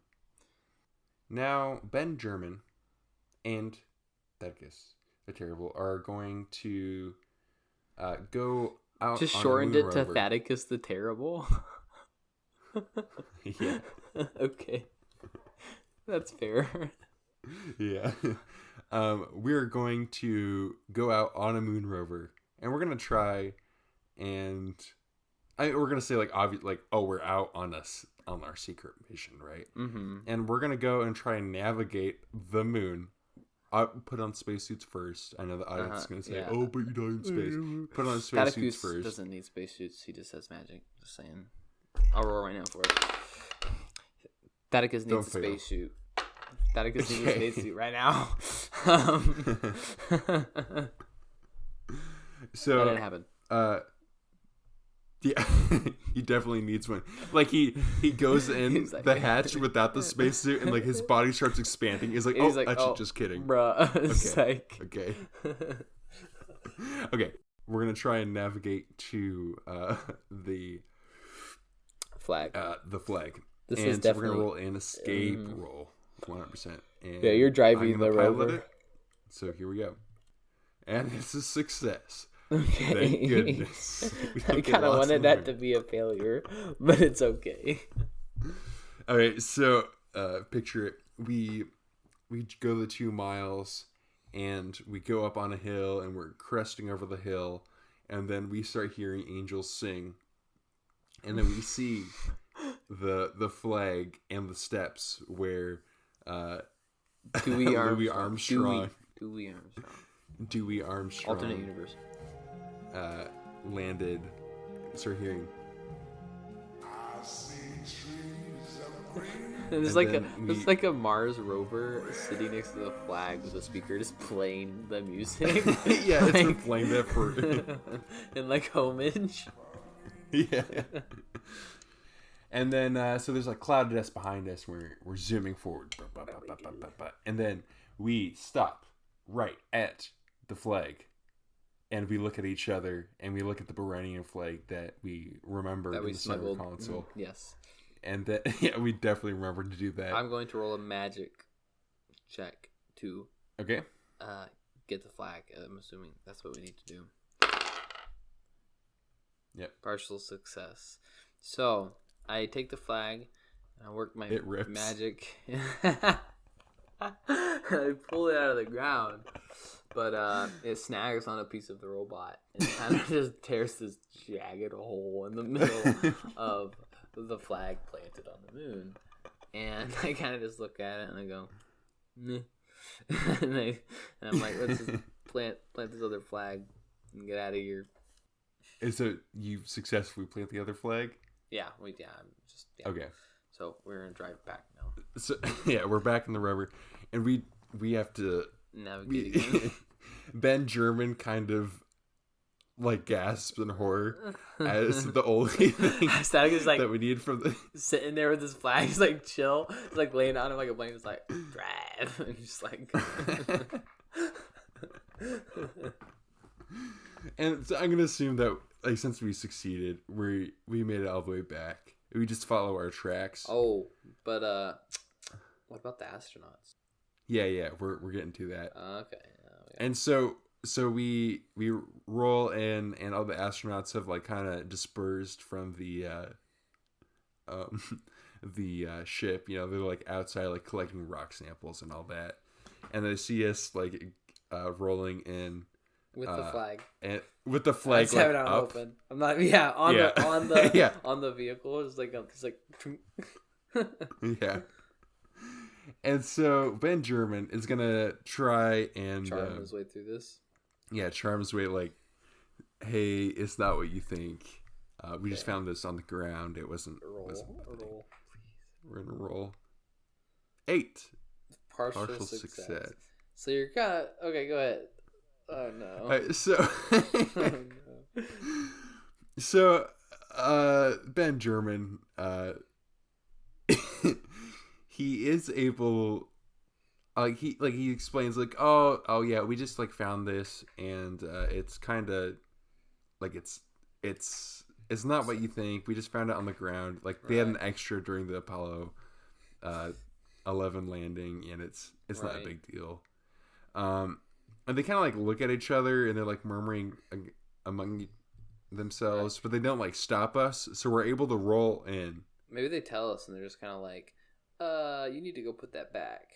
Now, Benjamin and Thaddeus, the Terrible, are going to go out. Just on shortened it to rover. Thaddeus the Terrible. Yeah. Okay. That's fair. Yeah. We're going to go out on a moon rover, and we're going to try, and we're going to say, like, we're out on our secret mission, right? Mm-hmm. And we're going to go and try and navigate the moon. I'll put on spacesuits first. I know the audience is going to say, oh, but you die in space. Put on spacesuits first. Doesn't need spacesuits. He just has magic. Just saying. I'll roll right now for it. Thaddeus needs a spacesuit. Thaddeus needs a spacesuit right now. So that didn't happen. Yeah, he definitely needs one. Like he goes in like, the hatch without the spacesuit, and like his body starts expanding. He's like, just kidding, bruh. Okay. Okay, we're gonna try and navigate to the flag. The flag. This and is so definitely... we're gonna roll an escape roll, 100%. Yeah, you're driving the rover. It, so here we go, and it's a success. Okay. Thank goodness. I kind of wanted that to be a failure, but it's okay. All right, so picture it. We go the 2 miles, and we go up on a hill, and we're cresting over the hill, and then we start hearing angels sing, and then we see the flag and the steps where Dewy Armstrong. Dewy Armstrong. Alternate universe. Landed. Start hearing. There's like a Mars rover sitting next to the flag with a speaker just playing the music. Yeah, it's been playing that for in like homage. Yeah. And then so there's like cloud of dust behind us. We're zooming forward, and then we stop right at the flag, and we look at each other, and we look at the Bahrainian flag that we remembered in the center console. Yes. And that, we definitely remembered to do that. I'm going to roll a magic check to get the flag. I'm assuming that's what we need to do. Yep. Partial success. So I take the flag and I work my magic. I pull it out of the ground, but it snags on a piece of the robot and kind of just tears this jagged hole in the middle of the flag planted on the moon. And I kind of just look at it and I go, meh. and I'm like, let's just plant this other flag and get out of here. And so you successfully plant the other flag? Yeah. Okay. So we're gonna drive back now. So we're back in the rubber, and we have to navigate again. Ben German kind of like gasps in horror as the only thing that we need from the sitting there with his flag. He's like chill. He's like laying on him like a blanket. It's like drive, and just like. And so I'm gonna assume that like since we succeeded, we made it all the way back. We just follow our tracks. Oh, but what about the astronauts? Yeah, we're getting to that. Okay. And so we roll in, and all the astronauts have like kind of dispersed from the ship. You know, they're like outside, like collecting rock samples and all that, and they see us like rolling in. With the flag. And with the flag like up. Open. I'm not on the on the vehicle. It's like yeah. And so Ben German is gonna try and charm his way through this. Yeah, charm his way like, hey, it's not what you think. We just found this on the ground. It wasn't. Roll, please. We're gonna roll 8. Partial success. So you're kind of okay. Go ahead. Oh no. All right, so Ben German, he is able, he explains like, oh yeah, we just like found this, and it's kind of like it's not what you think. We just found it on the ground. Like they had an extra during the Apollo 11 landing, and it's not a big deal. And they kind of like look at each other, and they're like murmuring among themselves, but they don't like stop us, so we're able to roll in. Maybe they tell us, and they're just kind of like, you need to go put that back.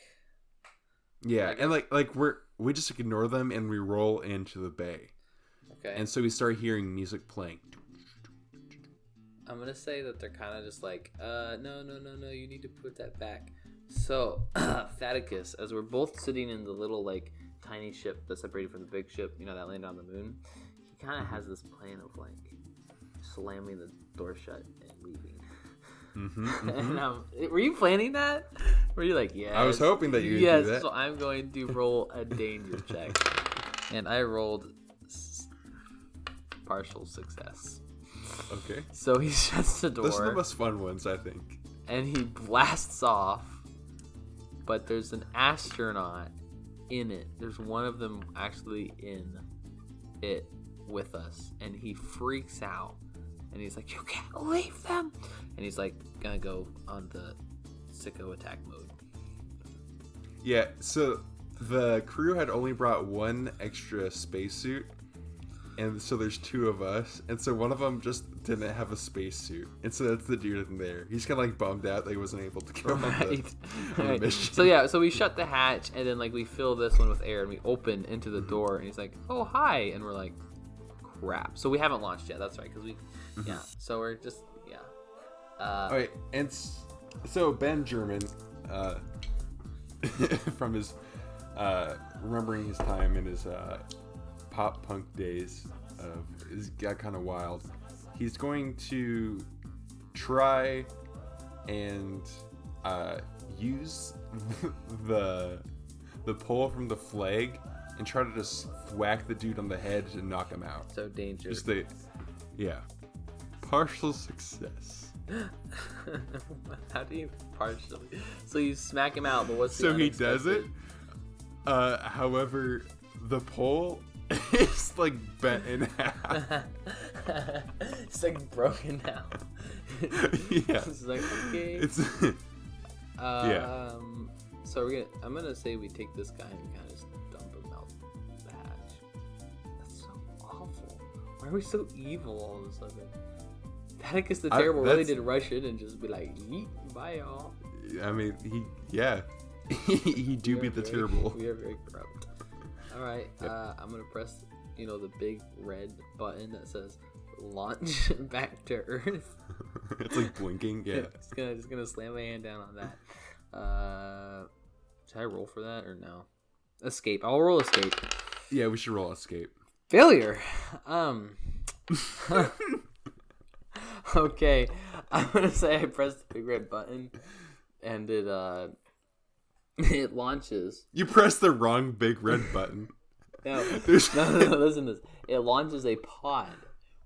Yeah, and like we just ignore them, and we roll into the bay. Okay. And so we start hearing music playing. I'm gonna say that they're kind of just like, no, you need to put that back. So, Faticus, as we're both sitting in the little like tiny ship that's separated from the big ship, you know, that landed on the moon, he kind of has this plan of like slamming the door shut and leaving. And, were you planning that? Were you like, yes? I was hoping that you would do that. So I'm going to roll a danger check, and I rolled partial success. Okay. So he shuts the door. This is the most fun ones, I think. And he blasts off, but there's an astronaut in it. There's one of them actually in it with us, and he freaks out, and he's like, you can't leave them, and he's like gonna go on the sicko attack mode. Yeah, so the crew had only brought one extra spacesuit, and so there's 2 of us, and so one of them just didn't have a spacesuit, and so that's the dude in there. He's kind of like bummed out that he wasn't able to go on the mission. So we shut the hatch, and then like we fill this one with air, and we open into the door, and he's like, oh hi, and we're like, crap. So we haven't launched yet. That's right, because we so we're just all right, and so Ben German from his remembering his time in his pop punk days got kind of wild. He's going to try and use the pole from the flag and try to just whack the dude on the head and knock him out. So dangerous. Partial success. How do you partially? So you smack him out, but what's the so he does it. However, the pole is like bent in half. It's like broken now. Yeah. It's like, okay. It's yeah. So I'm gonna say we take this guy and we kind of just dump him out the hatch. That's so awful. Why are we so evil all of a sudden? Atticus the Terrible really did rush in and just be like, yeet, bye y'all. I mean, he do be the terrible. We are very corrupt. All right, yep. I'm gonna press, the big red button that says launch back to Earth. It's like blinking. Yeah. Just gonna slam my hand down on that. Should I roll for that or no? Escape. I'll roll escape. Yeah, we should roll escape. Failure. Okay, I'm gonna say I pressed the big red button, and it launches. You pressed the wrong big red button. No, listen to this. It launches a pod.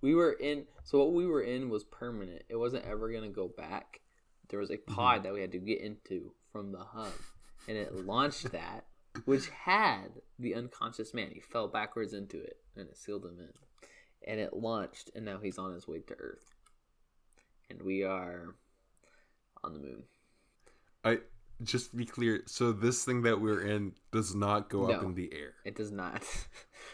So what we were in was permanent. It wasn't ever gonna go back. There was a pod that we had to get into from the hub, and it launched that, which had the unconscious man. He fell backwards into it, and it sealed him in. And it launched, and now he's on his way to Earth. And we are on the moon. Just to be clear, so this thing that we're in does not go up in the air. It does not.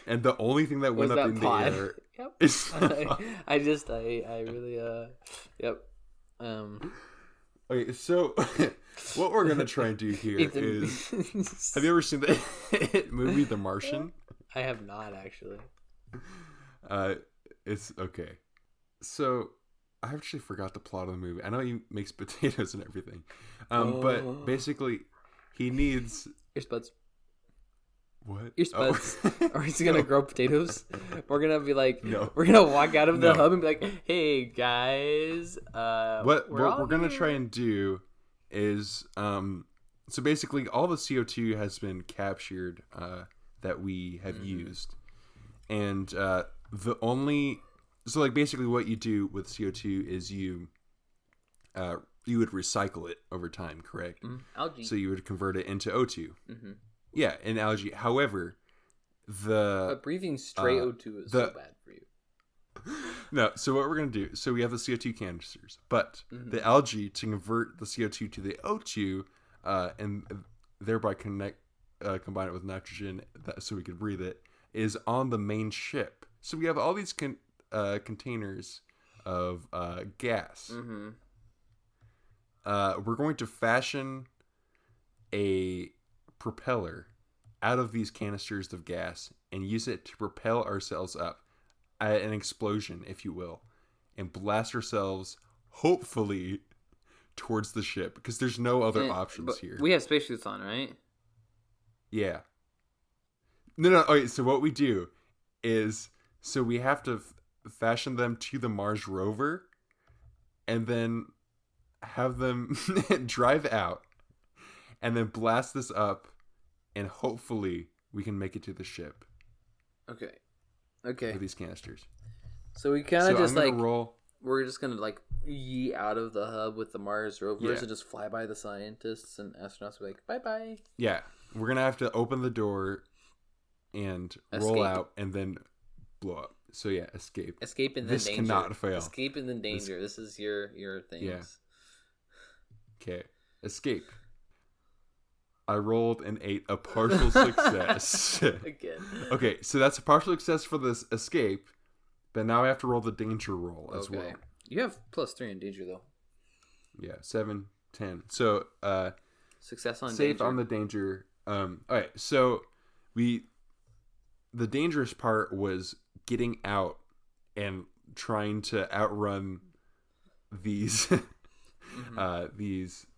And the only thing that went up in pod? The air yep. is I really yep. Okay, so what we're gonna try and do here is have you ever seen the movie The Martian? I have not actually. It's okay. So I actually forgot the plot of the movie. I know he makes potatoes and everything. But basically he needs earbuds. What? Earbuds. Oh. Or he's gonna grow potatoes. We're gonna be like, no. We're gonna walk out of the hub and be like, hey guys, what we're gonna try and do is so basically all the CO2 has been captured that we have used. And so like basically what you do with CO2 is you would recycle it over time, correct? Algae. So you would convert it into O2. Mm-hmm. Yeah, in algae. However, but breathing straight O2 is so bad for you. No, so what we're going to do, so we have the CO2 canisters, but the algae to convert the CO2 to the O2 and thereby combine it with nitrogen so we can breathe it, is on the main ship. So we have all these containers of gas. Mm-hmm. We're going to fashion a propeller out of these canisters of gas and use it to propel ourselves up at an explosion, if you will, and blast ourselves, hopefully, towards the ship, because there's no other options here. We have spacesuits on, right? Yeah. No. Okay, so what we do is, so we have to fashion them to the Mars rover, and then have them drive out, and then blast this up, and hopefully we can make it to the ship. Okay. With these canisters. So we kind of just like roll. We're just gonna like yee out of the hub with the Mars rovers and just fly by the scientists and astronauts. Be like, bye bye. Yeah, we're gonna have to open the door and roll out, and then blow up. So yeah, escape. Escape and then danger. This cannot fail. Escape and then danger. This is your things. Yeah. Okay. Escape. I rolled and ate a partial success. Again. Okay, so that's a partial success for this escape, but now I have to roll the danger roll as well. You have +3 in danger though. Yeah, 7, 10. So success on save danger. on the danger. Alright, so the dangerous part was getting out and trying to outrun these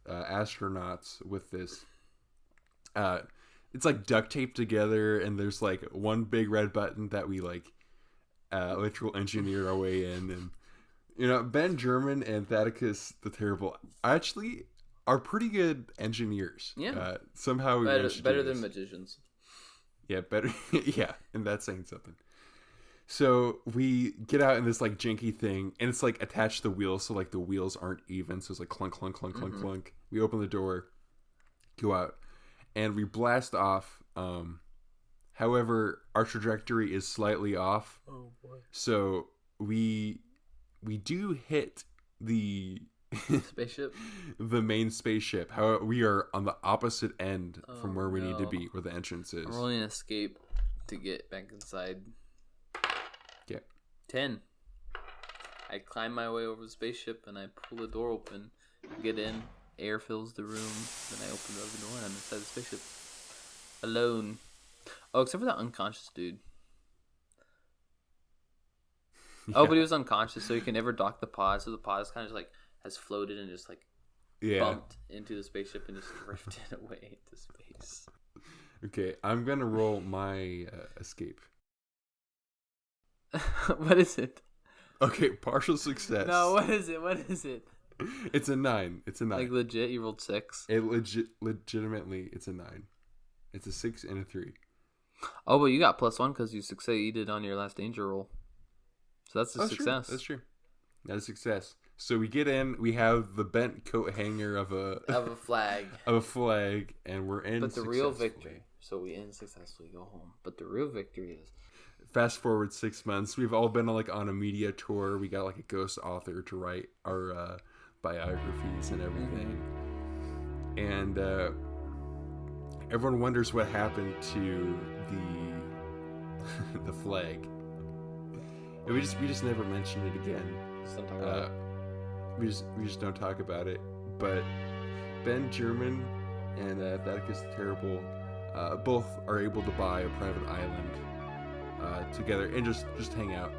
astronauts with this. It's like duct taped together, and there's like one big red button that we like electrical engineered our way in, and Ben German and Atticus the Terrible actually are pretty good engineers. Yeah. Somehow we better than magicians. Yeah, better. Yeah, and that's saying something. So we get out in this like janky thing, and it's like attached to the wheels, so like the wheels aren't even. So it's like clunk, clunk, clunk, clunk, clunk. We open the door, go out, and we blast off However, our trajectory is slightly off. Oh boy. So we do hit the spaceship, the main spaceship. However, we are on the opposite end from where we need to no. be, where the entrance is. I'm rolling an escape to get back inside. Yeah. 10. I climb my way over the spaceship and I pull the door open, get in, air fills the room, then I open the other door and I'm inside the spaceship. Alone. Oh, except for that unconscious dude. Yeah. Oh, but he was unconscious, so he can never dock the pod, so the pod is kind of just like has floated and just like bumped into the spaceship and just drifted away into space. Okay, I'm gonna roll my escape. What is it? Okay, partial success. No, what is it? What is it? It's a 9. It's a 9. Like legit, you rolled 6. It legitimately, it's a 9. It's a 6 and a 3. Oh, but you got +1 because you succeeded on your last danger roll. So that's a success. True. That's true. That's a success. So we get in. We have the bent coat hanger of a flag. Of a flag, and we're in. But the real victory. So we end successfully, go home. But the real victory is. Fast forward 6 months. We've all been on a media tour. We got like a ghost author to write our biographies and everything, and everyone wonders what happened to the flag. And we just never mention it again. Just don't talk about it. We just don't talk about it. But Ben German and Thaddeus Terrible both are able to buy a private island together and just hang out.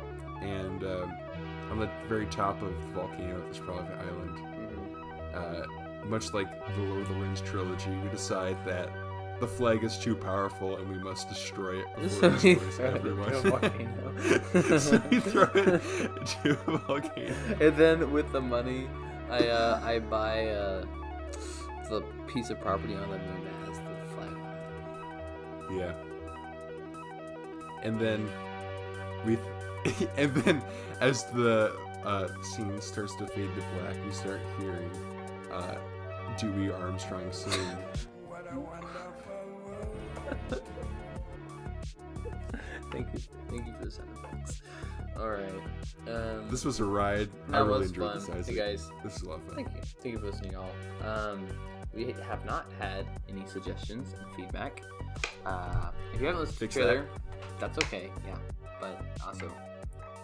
And on the very top of the volcano of this private island, much like the Lord of the Rings trilogy, we decide that the flag is too powerful and we must destroy it before it destroys everyone. So we throw it into a volcano. And then with the money, I buy the piece of property on the moon that has the flag on it. Yeah. And then and then as the scene starts to fade to black, we start hearing Dewy Armstrong sing. Thank you for the sound effects. All right. This was a ride. I really enjoyed this, Isaac. Hey guys, this is a lot of fun. Thank you for listening, y'all. We have not had any suggestions and feedback. If you haven't listened to the trailer, that's okay. Yeah, but also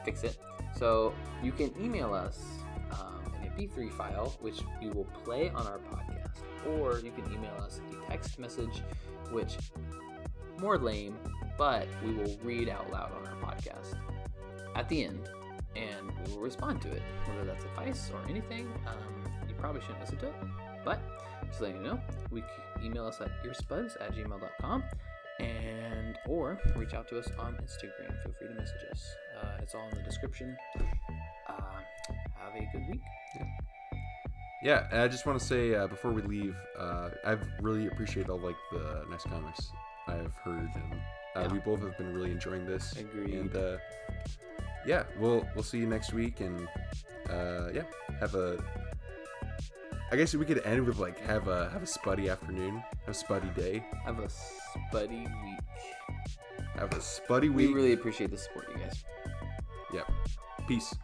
fix it. So you can email us an MP3 file, which we will play on our podcast, or you can email us a text message, which more lame, but we will read out loud on our podcast at the end, and we will respond to it, whether that's advice or anything. You probably shouldn't listen to it, but just letting you know, we can email us at earspuds@gmail.com, and or reach out to us on Instagram. Feel free to message us. It's all in the description. Have a good week. Yeah, and I just want to say before we leave, I've really appreciated all the nice comments I've heard, and we both have been really enjoying this. Agreed. And we'll see you next week, and have a. I guess we could end with have a spuddy afternoon, have a spuddy day, have a spuddy week. Have a spuddy week. We really appreciate the support, you guys. Yeah. Peace.